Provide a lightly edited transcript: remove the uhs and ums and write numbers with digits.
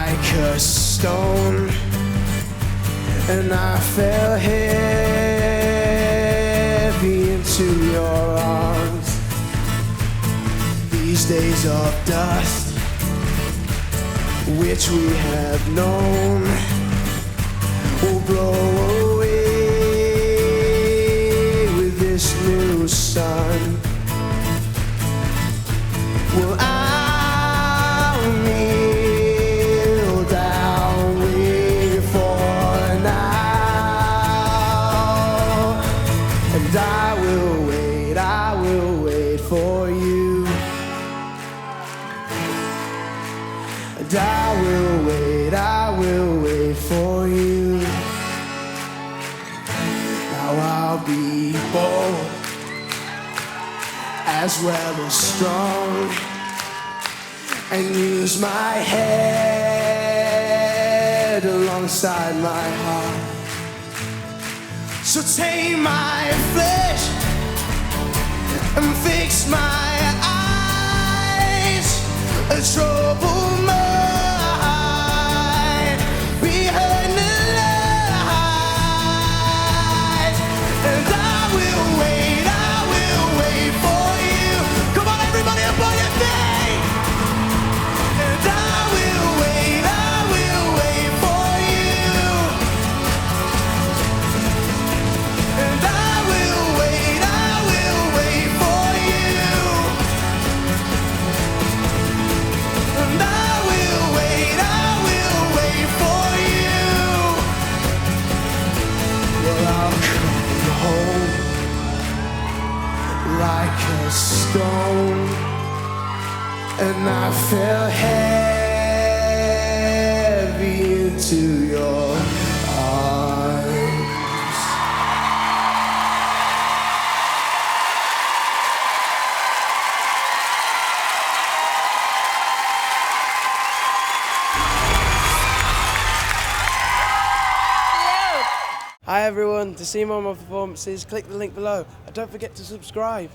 like a stone, and I fell heavy into your arms. These days of dust, which we have known, will blow away with this new sun. Well, I'll kneel down wait for now, and I will wait for you, and I will wait for you. Now I'll be bold as well as strong, and use my head alongside my heart. So tame my flesh and fix my eyes, a troubled mind behind the light, and I will wait for you. Come on, everybody, up on your feet. And I will wait for you. And I will wait for you. And I will wait for you. Well, I'll come home like a stone, and I fell heavy into your arms. Hi everyone, to see more of my performances, click the link below and don't forget to subscribe.